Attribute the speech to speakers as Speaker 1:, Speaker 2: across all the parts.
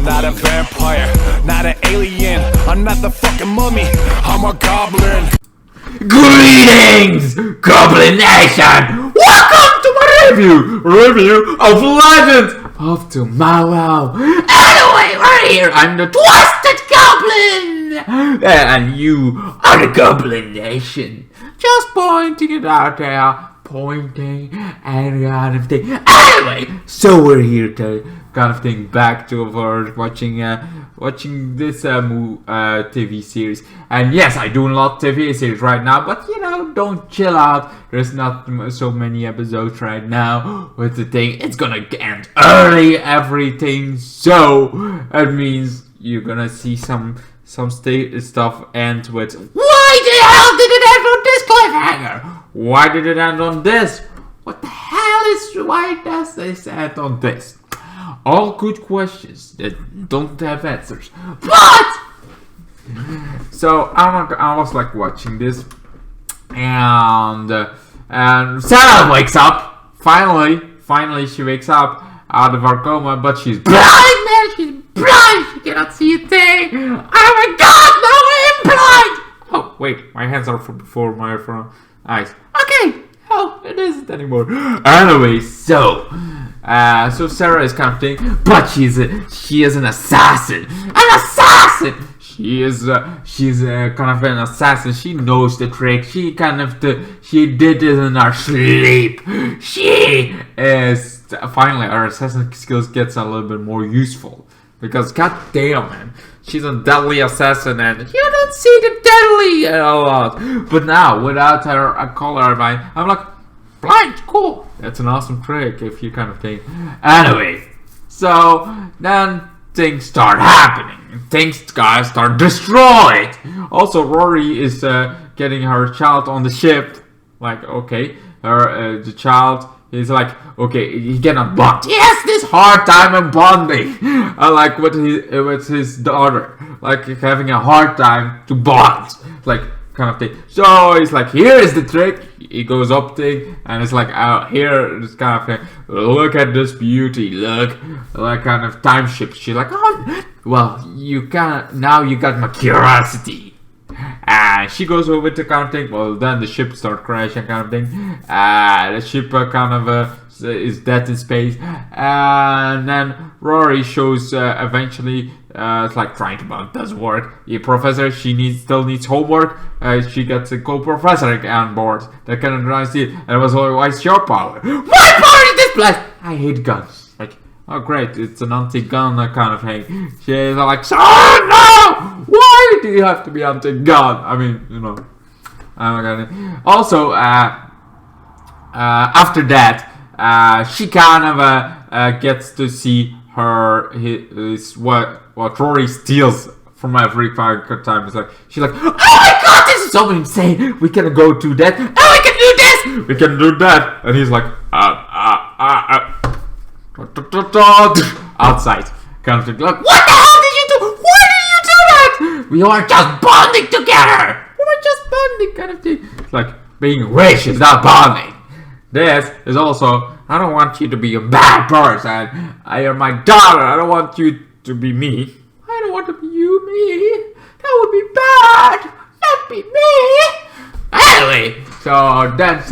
Speaker 1: not a vampire, not an alien. I'm not the fucking mummy, I'm a goblin.
Speaker 2: Greetings, Goblin Nation! Welcome to my review of Legends of Tommorow. Anyway, we're here. I'm the Twisted Goblin, and you are the Goblin Nation. Just pointing it out there, pointing and kind of thing. Anyway, so we're here to kind of thing back to our watching this TV series. And yes, I do a lot of TV series right now, but you know, don't chill out. There's not so many episodes right now with the thing. It's gonna end early, everything. So it means you're gonna see some stuff end with, why the hell did it end on this cliffhanger? Why did it end on this? What the hell is, why does this end on this? All good questions that don't have answers. But so I was like watching this, and Sarah wakes up. Finally she wakes up out of her coma, but she's blind, man. She's blind. She cannot see a thing. Oh my God, no, I am blind. Oh wait, my hands are before my eyes. Okay. Oh, it isn't anymore. Anyway, so Sarah is kind of thing, but she is an assassin. An assassin. She's kind of an assassin. She knows the trick. She did it in her sleep. She is finally, her assassin skills gets a little bit more useful, because goddamn, man, she's a deadly assassin, and you don't see the deadly a lot. But now, without her color, I'm like, blind, cool. That's an awesome trick, if you kind of think. Anyway, so then things start happening. Things guys start destroyed. Also, Rory is getting her child on the ship. Like, okay, the child is like, okay, he cannot bond. He has this hard time in bonding. Like with his daughter, like having a hard time to bond, like kind of thing. So he's like, here is the trick. He goes up thing, and it's like, out here, this kind of thing. Look at this beauty. Look, like kind of time shift. She's like, oh, well, you got my curiosity. And she goes over to kind of thing. Well, then the ship starts crashing, kind of thing. The ship is dead in space. And then Rory shows eventually, it's like trying to bond doesn't work. The professor, still needs homework. She gets a co-professor on board that can advise it. And it was like, what's your power? My power is this place. I hate guns. Like, oh great, it's an anti-gun kind of thing. She's like, oh no! Why do you have to be anti-gun? I mean, you know. Also, after that, she kind of gets to see what Rory steals from every time. It's like, she's like, oh my God, this is so insane. We can go to that, and we can do this, we can do that. And he's like, outside, kind of thing. Like, what the hell did you do? Why did you do that? We are just bonding together. We were just bonding, kind of thing. It's like, being rich is not bonding. This is also, I don't want you to be a bad person. I am my daughter. I don't want you to be me. I don't want to be you, me. That would be bad. Not be me. Anyway, so then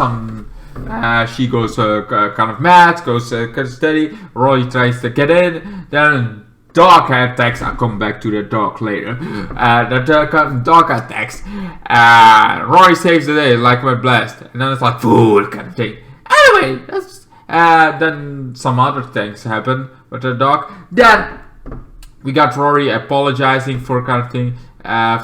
Speaker 2: she goes kind of mad, goes kind of steady. Roy tries to get in. Then dog attacks. I'll come back to the dog later. The dog attacks. Roy saves the day like my blast. And then it's like, fool kind of thing. Anyway, then some other things happen with the dog. Then we got Rory apologizing for kind of thing,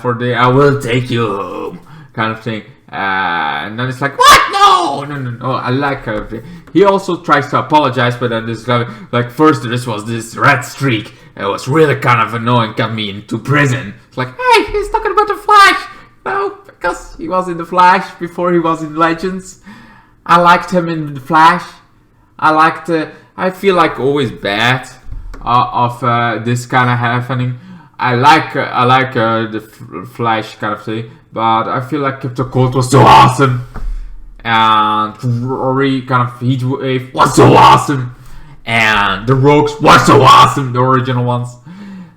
Speaker 2: for the I will take you home kind of thing. And then it's like, what? No, I like kind of thing. He also tries to apologize, but then this like first this was this red streak. It was really kind of annoying, got me into prison. It's like, hey, he's talking about the Flash. No, because he was in the Flash before he was in Legends. I liked him in the Flash. I feel like always bad of this kind of happening. I like the Flash kind of thing, but I feel like Captain Cold was so awesome, and Rory kind of Heatwave was so awesome, and the Rogues were so awesome, the original ones.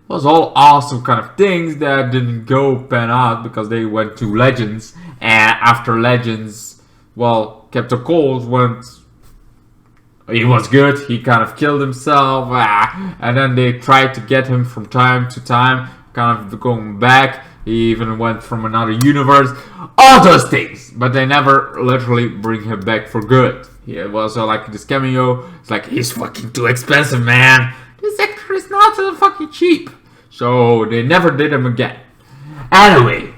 Speaker 2: was all awesome kind of things that didn't go pan out because they went to Legends, and after Legends, well, Captain Cold went. He was good. He kind of killed himself, and then they tried to get him from time to time, kind of going back. He even went from another universe, all those things, but they never literally bring him back for good. He was like this cameo. It's like, he's fucking too expensive, man. This actor is not so fucking cheap. So they never did him again. Anyway,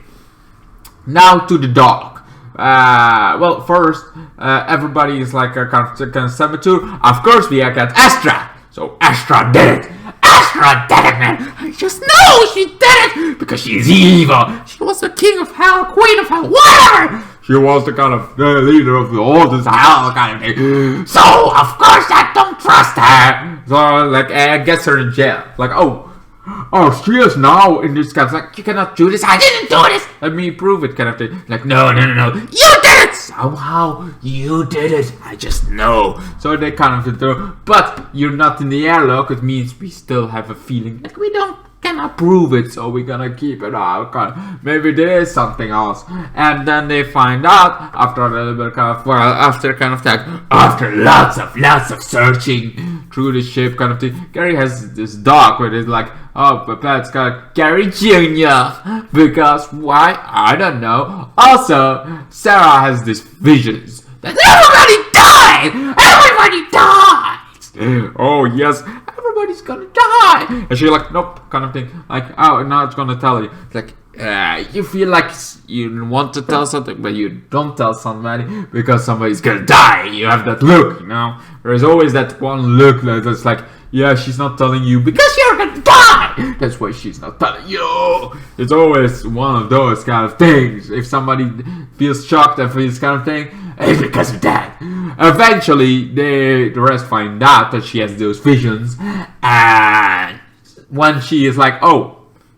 Speaker 2: now to the dog. Well, first, everybody is like a kind of saboteur. Of course, we got Astra. So Astra did it. Astra did it, man. I just know she did it because she's evil. She was the king of hell, queen of hell, whatever. She was the kind of the leader of all this hell kind of thing. So of course I don't trust her. So like, gets her in jail. Like, oh, she is now in this kind of like, you cannot do this. I didn't do this. Let me prove it, kind of thing. Like, no. You did it. Somehow you did it. I just know. So they kind of do. But you're not in the airlock. It means we still have a feeling like we cannot prove it, so we're gonna keep it out. Maybe there is something else, and then they find out after a little bit after lots of searching through the ship, kind of thing. Gary has this dog with it, like, oh, but that's kind of Gary Jr. Because why? I don't know. Also, Sarah has these visions that everybody dies. Oh yes. Everybody's gonna die, and she's like, nope, kind of thing. Like, oh, now it's gonna tell you. It's like, you feel like you want to tell something, but you don't tell somebody because somebody's gonna die. You have that look, you know. There's always that one look that's like, yeah, she's not telling you because you're gonna die. That's why she's not telling you. It's always one of those kind of things. If somebody feels shocked and feels kind of thing, it's because of that. Eventually, the rest find out that she has those visions, and when she is like, oh,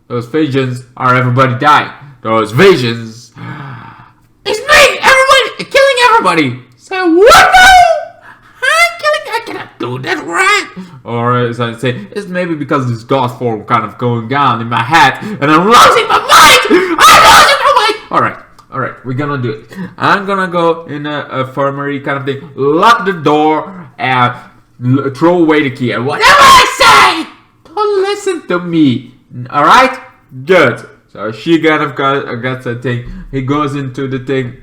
Speaker 2: those visions are everybody dying. Those visions, it's me, everybody, killing everybody. So what now? I cannot do that, right? Or as I say, it's maybe because this god form kind of going on in my head, and I'm losing my mind. Alright, we're gonna do it. I'm gonna go in a infirmary kind of thing, lock the door, and throw away the key. And whatever I say, don't listen to me. Alright? Good. So she kind of gets a thing. He goes into the thing,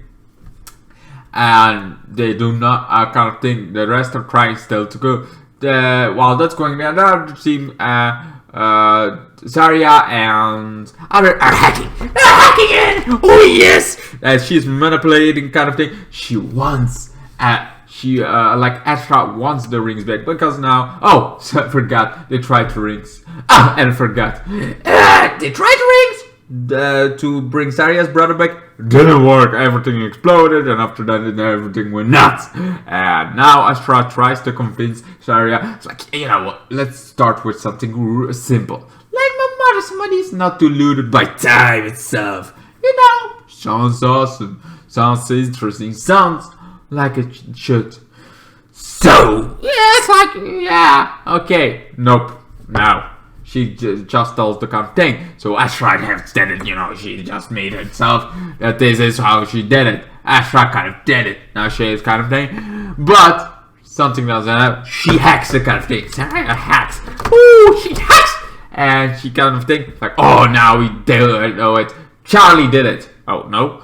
Speaker 2: and they do not kind of thing. The rest are trying still to go. While that's going down, another team, Zarya and other are hacking. They're hacking in! Oh yes! She's manipulating kind of thing. She wants, like Astra wants the rings back because now, oh, so I forgot, they tried the rings. And I forgot. They tried the rings to bring Zarya's brother back. Didn't work. Everything exploded, and after that, everything went nuts. And now Astra tries to convince Zarya. It's like, you know what? Let's start with something simple. Like my mother, somebody is not deluded by time itself. You know, sounds awesome. Sounds interesting. Sounds like it should. So, yeah, it's like, yeah, okay. Nope. Now. She just tells the kind of thing. So Astra has did it, you know, she just made it herself that this is how she did it. Astra kind of did it. Now she is kind of thing. But something doesn't happen. She hacks the kind of thing. Sarah hacks. Ooh, she hacks! And she kind of thinks like, oh, now we do it. Oh, it. Charlie did it. Oh, no.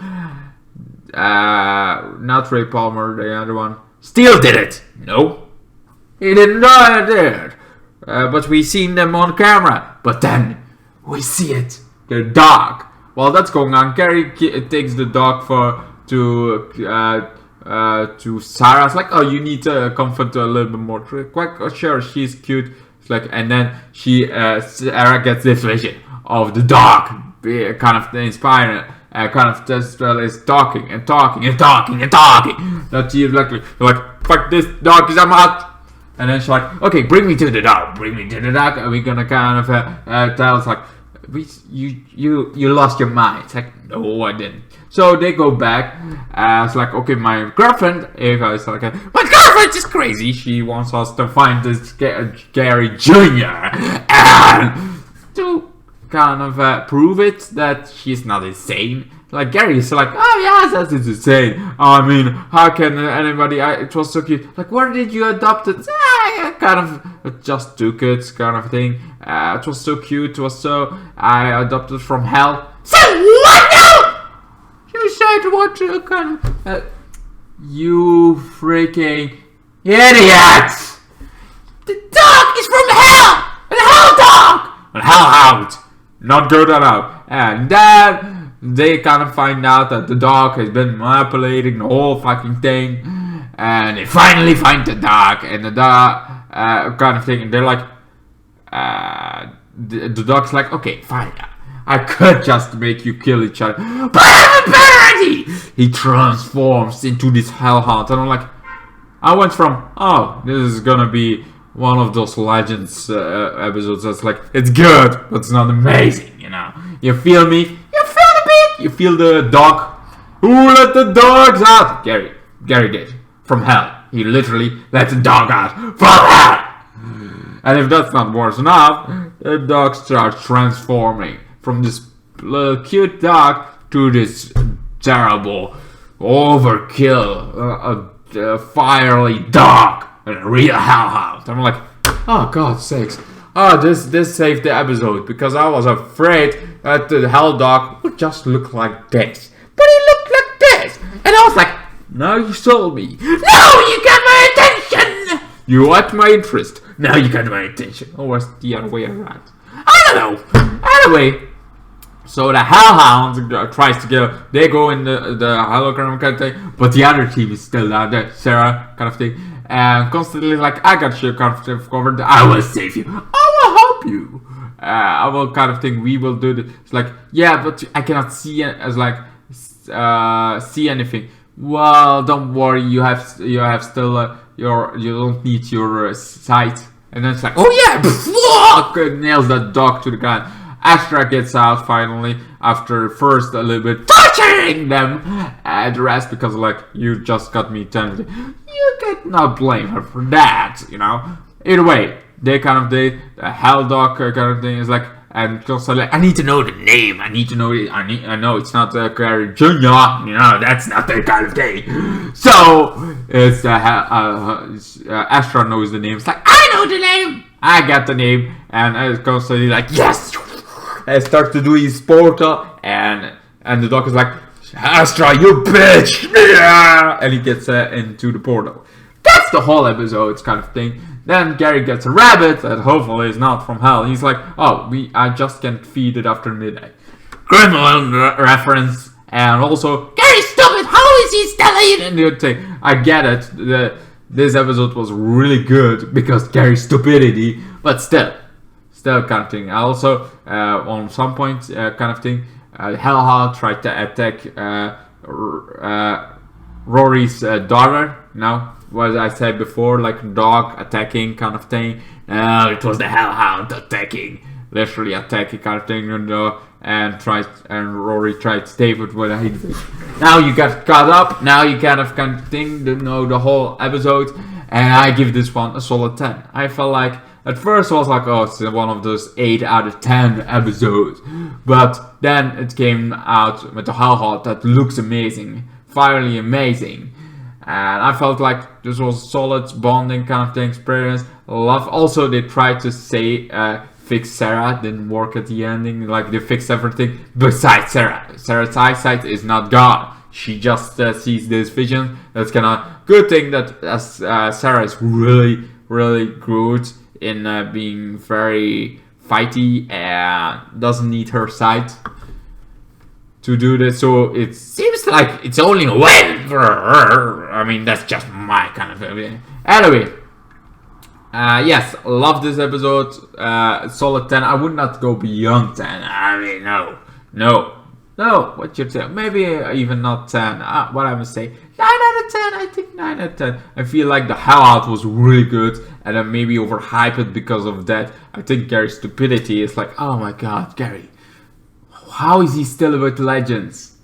Speaker 2: Not Ray Palmer, the other one. Steele did it. No. He didn't know I did. But we seen them on camera. But then we see it. The dog. While that's going on, Carrie takes the dog to Sarah. It's like, oh, you need to comfort her a little bit more. Quite sure, she's cute. It's like, and then Sarah gets this vision of the dog, kind of inspiring. Kind of just is talking and talking and talking and talking. That she's like, fuck this dog, is I'm out. And then she's like, okay, bring me to the dog. Bring me to the dog. And we're gonna kind of tell us like, you lost your mind. It's like, no, I didn't. So they go back. It's like, okay, my girlfriend, Eva, is like, my girlfriend is crazy. She wants us to find this Gary Jr. and to kind of prove it that she's not insane. Like Gary's like, oh yes, that's insane. I mean, how can anybody? It was so cute. Like, where did you adopt it? I kind of just took it, kind of thing. It was so cute. It was so. I adopted from hell. So what now? You said what? Kind of. You freaking idiot! The dog is from hell. An hell dog. An hellhound. Not good enough. And then they kind of find out that the dog has been manipulating the whole fucking thing, and they finally find the dog, and the dog kind of thing, and they're like, the dog's like, okay, fine, I could just make you kill each other, but I'm a parody! He transforms into this hellhound, and I'm like, I went from, oh, this is gonna be one of those Legends episodes that's like, it's good, but it's not amazing, you know? You feel me? You feel the dog? Who let the dogs out? Gary did. From hell. He literally let the dog out from hell! And if that's not worse enough, the dog starts transforming from this little cute dog to this terrible overkill, fiery dog, and a real hellhound. I'm like, oh God's sakes. Oh, this saved the episode, because I was afraid that the hell dog would just look like this. But he looked like this. And I was like, now you sold me. No, you got my attention. You want my interest. Now you got my attention. Or was the other way around? I don't know. Anyway, so the hellhound tries to go. They go in the hologram kind of thing. But the other team is still down there. Sarah kind of thing. And constantly like, I got you kind of covered. I will save you. I will help you. I will kind of think we will do this. It's like, yeah, but I cannot see it as like see anything. Well, don't worry. You have still you don't need your sight. And then it's like, oh yeah, nails that dog to the ground. Astra gets out finally after first a little bit torturing them, and the rest because like you just got me tempted. You cannot blame her for that, you know. Either way, they kind of did the hell dog kind of thing is like, and just like, I need to know the name. I need to know it. I know it's not Gary Jr. You know, that's not that kind of thing. So it's Astra knows the name. It's like, I know the name. I got the name, and it's constantly like, yes. And starts to do his portal, and the dog is like, Astra, you bitch! And he gets into the portal. That's the whole episode kind of thing. Then Gary gets a rabbit that hopefully is not from hell. He's like, oh, I just can't feed it after midnight. Gremlin reference, and also, Gary, stop it! How is he still eating the thing? I get it. This episode was really good because Gary's stupidity, but still kind of thing. Also, on some point, kind of thing, Hellhound tried to attack Rory's daughter. Now, what I said before, like dog attacking kind of thing. It was the Hellhound attacking, literally attacking kind of thing, and Rory tried to save it with anything. Now you got caught up. Now you kind of thing to know the whole episode, and I give this one a solid 10. I felt like at first I was like, oh, it's one of those 8 out of 10 episodes, but then it came out with the Hellhound that looks amazing, finally amazing. And I felt like this was a solid bonding kind of thing experience. Love. Also, they tried to say fix Sarah, didn't work at the ending. Like they fixed everything besides Sarah. Sarah's eyesight is not gone. She just sees this vision. That's kind of good thing that Sarah is really good in being very fighty and doesn't need her sight to do this, so it seems like it's only a win for her. I mean, that's just my kind of opinion. Anyway, yes, love this episode. Solid 10. I would not go beyond 10. I mean, no. What you'd say? Maybe even not 10. What I would say, 9 out of 10. I think 9 out of 10. I feel like the Hellhound was really good, and then maybe overhyped because of that. I think Gary's stupidity is like, oh my God, Gary. How is he still with Legends?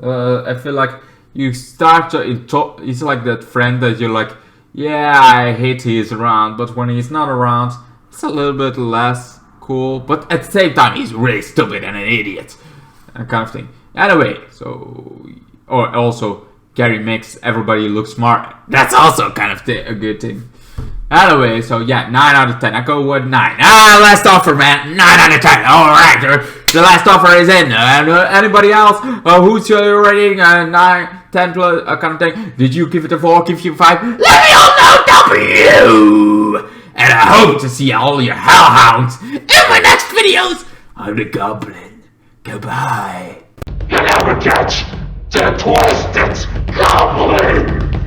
Speaker 2: I feel like you start to he's like that friend that you're like, yeah, I hate he is around, but when he's not around, it's a little bit less cool, but at the same time, he's really stupid and an idiot. Kind of thing. Anyway, so... Or also, Gary makes everybody look smart. That's also kind of a good thing. Anyway, so yeah, 9 out of 10. I go with 9. Last offer, man. 9 out of 10. Alright, the last offer is in. Anybody else? Who's your rating? 9, 10 plus, kind of thing. Did you give it a 4? Give you a 5? Let me all know W! And I hope to see all your hellhounds in my next videos. I'm the Goblin. Goodbye.
Speaker 3: You never catch the Twisted Goblin!